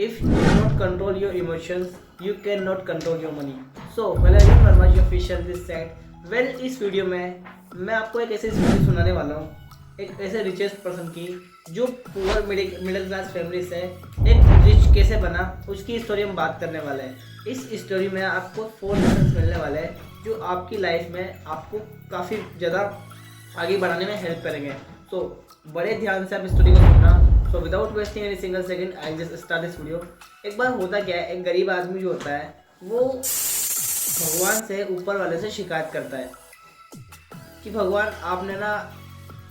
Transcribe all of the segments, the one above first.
If you cannot control your emotions, you cannot control your money. So, Valerie Verma ji official this said. Well, इस video में मैं आपको एक ऐसी story सुनाने वाला हूँ, एक ऐसे रिचेस्ट पर्सन की जो पुअर मिडिल क्लास फैमिली से एक रिच कैसे बना, उसकी स्टोरी हम बात करने वाले हैं। इस स्टोरी में आपको 4 लेसन्स मिलने वाले हैं जो आपकी लाइफ में आपको काफ़ी ज़्यादा आगे बढ़ाने में हेल्प करेंगे। तो बड़े ध्यान से आप स्टोरी को सुनना। So without wasting any single second I just start this video. एक बार होता क्या है, एक गरीब आदमी जो होता है वो भगवान से, ऊपर वाले से शिकायत करता है कि भगवान आपने ना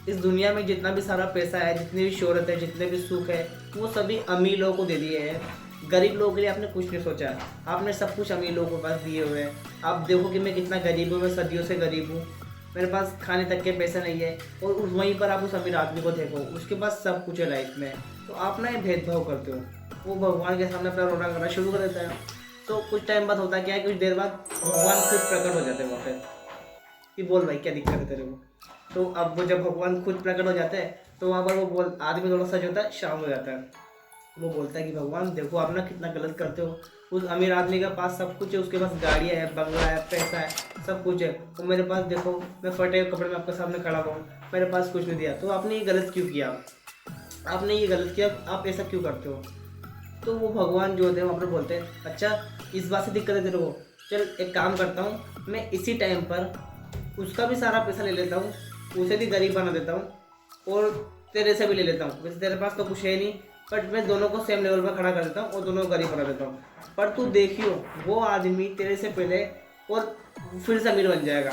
इस दुनिया में जितना भी सारा पैसा है, जितनी भी शोहरत है, जितने भी सुख है, वो सभी अमीर लोगों को दे दिए हैं। गरीब लोगों के लिए आपने कुछ नहीं सोचा। आपने सब कुछ अमीर लोगों के पास दिए हुए हैं। आप देखो कि मैं कितना गरीब हूँ, मैं सदियों से गरीब हूँ, मेरे पास खाने तक के पैसे नहीं है। और वहीं पर आप उस अमीर आदमी को देखो, उसके पास सब कुछ है लाइफ में। तो आप ना ये भेदभाव करते हो। वो भगवान के सामने अपना रोना करना शुरू कर देता है। तो कुछ टाइम बाद होता क्या है, कुछ देर बाद भगवान खुद प्रकट हो जाते हैं वहाँ पे कि बोल भाई क्या दिक्कत है तेरे को। तो अब वो जब भगवान खुद प्रकट हो जाते हैं तो वहाँ पर वो बोल आदमी थोड़ा सा जो होता है शांत हो जाता है। वो बोलता है कि भगवान देखो आप ना कितना गलत करते हो। उस अमीर आदमी के पास सब कुछ है, उसके पास गाड़ियाँ है, बंगला है, पैसा है, सब कुछ है। और मेरे पास देखो, मैं फटे हुए कपड़े में आपके सामने खड़ा हूँ, मेरे पास कुछ नहीं दिया। तो आपने ये गलत क्यों किया, आपने ये गलत किया, आप ऐसा क्यों करते हो। तो वो भगवान जो होते हैं वहाँ पर बोलते हैं अच्छा इस बात से दिक्कत है तेरे को, चल एक काम करता हूँ, मैं इसी टाइम पर उसका भी सारा पैसा ले लेता हूँ, उसे भी गरीब बना देता हूँ और तेरे से भी ले लेता हूँ। वैसे तेरे पास तो कुछ है नहीं, बट मैं दोनों को सेम लेवल पर खड़ा कर देता हूँ और दोनों को गरीब बना देता हूँ। पर तू देखियो वो आदमी तेरे से पहले और फिर से अमीर बन जाएगा।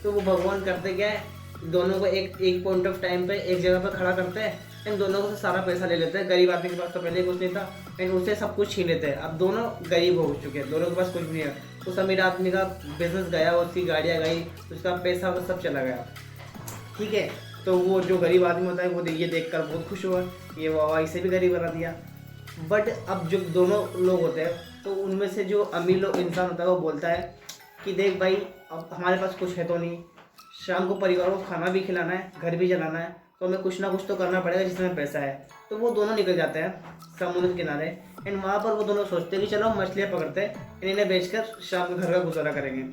तो वो भगवान करते क्या है, दोनों को एक एक पॉइंट ऑफ टाइम पे एक जगह पर खड़ा करते हैं एंड दोनों को सारा पैसा ले लेते हैं। गरीब आदमी के पास तो पहले कुछ नहीं था एंड उससे सब कुछ छीन लेते हैं। अब दोनों गरीब हो चुके हैं, दोनों के पास कुछ नहीं है। उस अमीर आदमी का बिजनेस गया, उसकी गाड़ियाँ गई, उसका पैसा वो सब चला गया। ठीक है, तो वो जो गरीब आदमी होता है वो ये देख कर बहुत खुश हुआ, ये वाह इसे भी गरीब बना दिया। बट अब जो दोनों लोग होते हैं तो उनमें से जो अमीर लोग इंसान होता है वो बोलता है कि देख भाई अब हमारे पास कुछ है तो नहीं, शाम को परिवार को खाना भी खिलाना है, घर भी चलाना है, तो हमें कुछ ना कुछ तो करना पड़ेगा जिसमें पैसा है। तो वो दोनों निकल जाते हैं समुद्र के किनारे एंड वहाँ पर वो दोनों सोचते हैं कि चलो मछलियाँ पकड़ते हैं, इन्हें बेचकर शाम को घर का गुजारा करेंगे।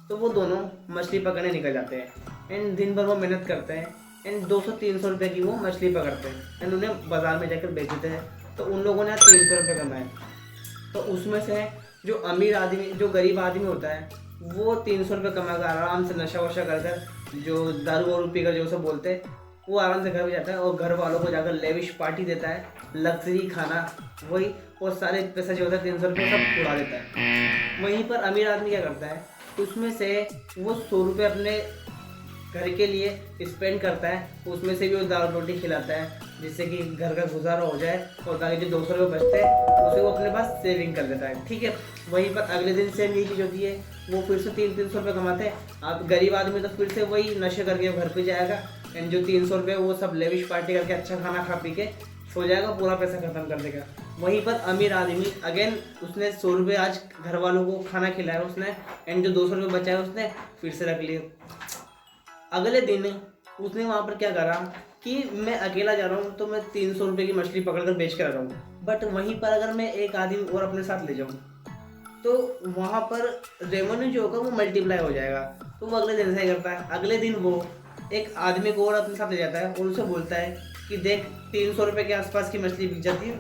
तो वो दोनों मछली पकड़ने निकल जाते हैं एंड दिन भर वो मेहनत करते हैं एंड 200-300 रुपये की वो मछली पकड़ते हैं एंड उन्हें बाजार में जाकर बेच देते हैं। तो उन लोगों ने 300 रुपये कमाए। तो उसमें से जो अमीर आदमी, जो गरीब आदमी होता है, वो 300 रुपये कमाकर आराम से नशा वशा कर कर, जो दारू वारू पीकर जो सब बोलते हैं, वो आराम से घर में जाता है और घर वालों को जाकर लेविश पार्टी देता है, लग्जरी खाना वही, और सारे पैसा जो होता है 300 रुपये सब उड़ा देता है। वहीं पर अमीर आदमी क्या करता है, उसमें से वो 100 रुपये अपने घर के लिए स्पेंड करता है, उसमें से भी वो दाल रोटी खिलाता है जिससे कि घर का गुजारा हो जाए और बाकी जो 200 रुपये बचते हैं उसे वो अपने पास सेविंग कर देता है। ठीक है, वहीं पर अगले दिन सेम यही चीज़ होती है, वो फिर से 300 रुपये कमाते हैं। आप गरीब आदमी तो फिर से वही नशे करके घर पे जाएगा एंड जो 300 रुपये वो सब लेविश पार्टी करके अच्छा खाना खा पी के सो जाएगा, पूरा पैसा खत्म कर देगा। वहीं पर अमीर आदमी अगेन उसने 100 रुपये आज घर वालों को खाना खिलाया उसने एंड जो 200 रुपये बचाया उसने फिर से रख लिए। अगले दिन उसने वहाँ पर क्या करा कि मैं अकेला जा रहा हूँ तो मैं 300 रुपये की मछली पकड़ कर बेच कर आ रहा हूँ, बट वहीं पर अगर मैं एक आदमी और अपने साथ ले जाऊँ तो वहाँ पर रेवेन्यू जो होगा वो मल्टीप्लाई हो जाएगा। तो वो अगले दिन ऐसा ही करता है। अगले दिन वो एक आदमी को और अपने साथ ले जाता है और उसे बोलता है कि देख 300 रुपये के आसपास की मछली बिक जाती है,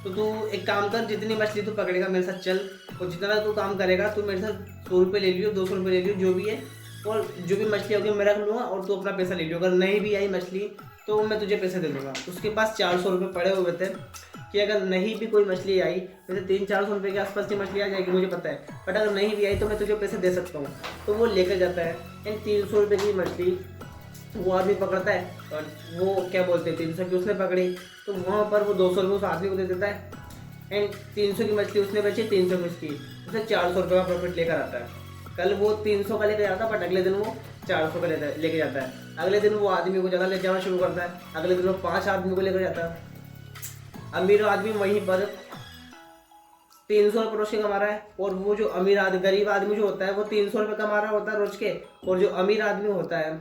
तो तू एक काम कर, जितनी मछली तू पकड़ेगा मेरे साथ चल, और जितना तू काम करेगा तू मेरे साथ 100 रुपये ले लियो, 200 रुपये ले लियो, जो भी है, और जो भी मछली होगी मैं रख लूँगा और तू अपना पैसा ले लियो। अगर नहीं भी आई मछली तो मैं तुझे पैसे दे दूँगा। उसके पास 400 रुपये पड़े हुए थे कि अगर नहीं भी कोई मछली आई, वैसे 300-400 रुपये के आसपास की मछली आ जाएगी मुझे पता है, बट अगर नहीं भी आई तो मैं तुझे पैसे दे सकता हूँ। तो वो लेकर जाता है एंड 300 रुपये की मछली वो आदमी पकड़ता है और वो क्या बोलते हैं 300 की उसने पकड़ी, तो वहाँ पर वो 200 रुपये उस आदमी को दे देता है एंड 300 की मछली उसने बेची, 300 की उसकी, उसे 400 रुपये का प्रॉफिट लेकर आता है। कल वो 300 का लेकर जाता है बट अगले दिन वो 400 का लेके जाता है। अगले दिन वो आदमी को ज़्यादा ले जाना शुरू करता है, अगले दिन वो 5 आदमी को लेकर जाता है। अमीर आदमी वहीं पर 300 रुपये रोज के कमा रहा है और वो जो अमीर आदमी, गरीब आदमी जो होता है वो 300 रुपये कमा रहा होता है रोज के, और जो अमीर आदमी होता है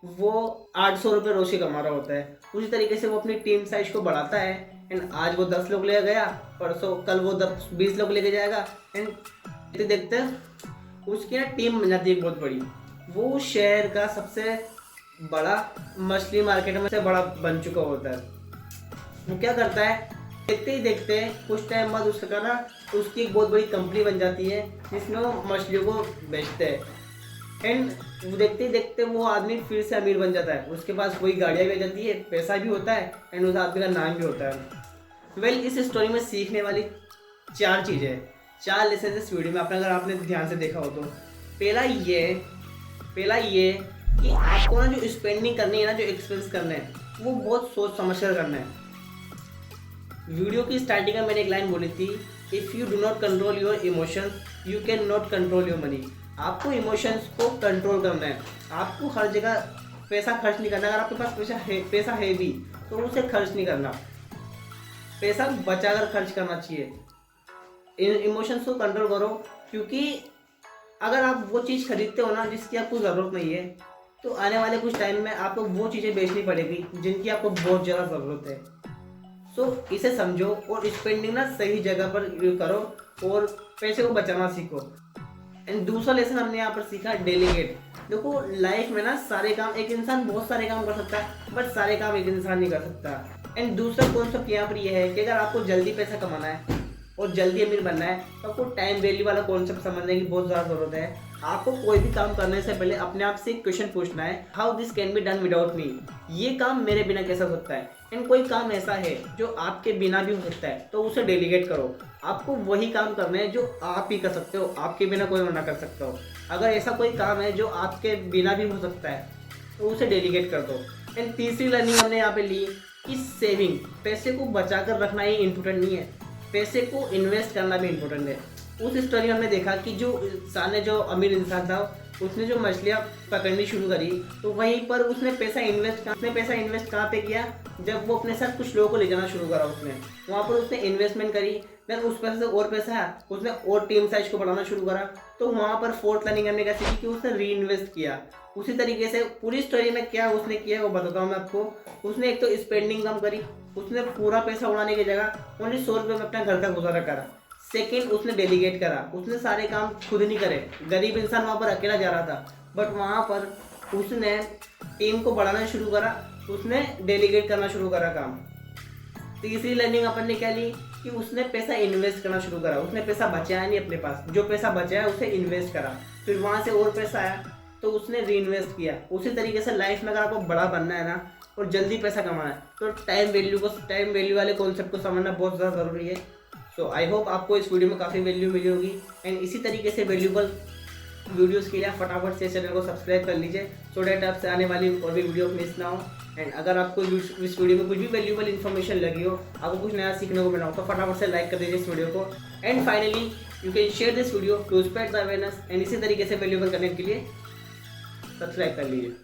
वो 800 रुपये रोज के कमा रहा होता है। उसी तरीके से वो अपनी टीम साइज को बढ़ाता है एंड आज वो 10 लोग ले गया, परसों कल वो 20 लोग लेके जाएगा एंड देखते देखते उसकी ना टीम बन जाती है बहुत बड़ी। वो शहर का सबसे बड़ा मछली मार्केट में से बड़ा बन चुका होता है। वो क्या करता है, देखते ही देखते कुछ टाइम बाद उसका ना उसकी एक बहुत बड़ी कंपनी बन जाती है जिसमें वो मछलियों को बेचते हैं एंड वो देखते ही देखते वो आदमी फिर से अमीर बन जाता है। उसके पास वही गाड़ियाँ भी आ जाती है, पैसा भी होता है एंड उस आदमी का नाम भी होता है। वेल इस स्टोरी में सीखने वाली 4 चीज़ें, 4 लेसन इस वीडियो में अगर आपने ध्यान से देखा हो तो पहला ये कि आपको ना जो स्पेंडिंग करनी है ना, जो एक्सपेंस करना है, वो बहुत सोच समझ कर करना है। वीडियो की स्टार्टिंग में मैंने एक लाइन बोली थी, if you do not control your emotions you can not control your money. आपको इमोशंस को कंट्रोल करना है। आपको हर जगह पैसा खर्च नहीं करना। अगर आपके पास पैसा है भी तो उसे खर्च नहीं करना, पैसा बचाकर खर्च करना चाहिए। इमोशंस को कंट्रोल करो, क्योंकि अगर आप वो चीज़ खरीदते हो ना जिसकी आपको ज़रूरत नहीं है, तो आने वाले कुछ टाइम में आपको वो चीज़ें बेचनी पड़ेगी जिनकी आपको बहुत ज़्यादा ज़रूरत है। सो इसे समझो और स्पेंडिंग ना सही जगह पर करो और पैसे को बचाना सीखो। एंड दूसरा लेसन हमने यहाँ पर सीखा, डेलीगेट। देखो लाइफ में ना सारे काम एक इंसान बहुत सारे काम कर सकता है, बट सारे काम एक इंसान नहीं कर सकता। एंड दूसरा कॉन्सेप्ट यहाँ पर यह है कि अगर आपको जल्दी पैसा कमाना है और जल्दी अमीर बनना है तो आपको टाइम वैल्यू वाला कॉन्सेप्ट समझने की बहुत ज़्यादा ज़रूरत है। आपको कोई भी काम करने से पहले अपने आप से एक क्वेश्चन पूछना है, how this can be done without me. ये काम मेरे बिना कैसा हो सकता है। एंड कोई काम ऐसा है जो आपके बिना भी हो सकता है तो उसे डेलीगेट करो। आपको वही काम करने हैं जो आप ही कर सकते हो, आपके बिना कोई और ना कर सकता हो। अगर ऐसा कोई काम है जो आपके बिना भी हो सकता है तो उसे डेलीगेट कर दो। एंड तीसरी लर्निंग हमने यहाँ पे ली कि सेविंग, पैसे को बचा कर रखना ही इम्पोर्टेंट नहीं है, पैसे को इन्वेस्ट करना भी इम्पोर्टेंट है। उस स्टोरी में हमने देखा कि जो इंसान ने, जो अमीर इंसान था, उसने जो मछलियाँ पकड़नी शुरू करी तो वहीं पर उसने पैसा इन्वेस्ट कहाँ पे किया, जब वो अपने साथ कुछ लोगों को ले जाना शुरू करा उसने, वहाँ पर उसने इन्वेस्टमेंट करी। देन उस पैसे से और पैसा आया, उसने और टीम साइज को बढ़ाना शुरू करा। तो वहाँ पर फोर्थ लर्निंग हमने क्या सीखी कि उसने री इन्वेस्ट किया। उसी तरीके से पूरी स्टोरी में क्या उसने किया वो बताता हूँ मैं आपको। उसने एक तो स्पेंडिंग कम करी, उसने पूरा पैसा उड़ाने की जगह ओनली 100 रुपये में अपना घर का गुजारा करा। सेकेंड, उसने डेलीगेट करा, उसने सारे काम खुद नहीं करे। गरीब इंसान वहाँ पर अकेला जा रहा था, बट वहाँ पर उसने टीम को बढ़ाना शुरू करा, उसने डेलीगेट करना शुरू करा काम। तीसरी लर्निंग अपन ने क्या ली कि उसने पैसा इन्वेस्ट करना शुरू करा। उसने पैसा बचाया नहीं अपने पास, जो पैसा बचाया उसे इन्वेस्ट करा, फिर वहाँ से और पैसा आया तो उसने री इन्वेस्ट किया। उसी तरीके से लाइफ में अगर आपको बड़ा बनना है ना और जल्दी पैसा कमाना है तो टाइम वैल्यू वाले कॉन्सेप्ट को समझना बहुत ज़्यादा ज़रूरी है। सो आई होप आपको इस वीडियो में काफ़ी वैल्यू मिली होगी। एंड इसी तरीके से वैल्यूबल वीडियोस के लिए फटाफट से चैनल को सब्सक्राइब कर लीजिए, सो डैट आपसे आने वाली और भी वीडियो मिस ना हो। एंड अगर आपको इस वीडियो में कुछ भी वैल्यूबल इन्फॉर्मेशन लगी हो, आपको कुछ नया सीखने को मिला हो, तो फटाफट से लाइक कर दीजिए इस वीडियो को। And finally you can share this video to spread the awareness. And इसी तरीके से वैल्यूबल करने के लिए सब्सक्राइब कर लीजिए।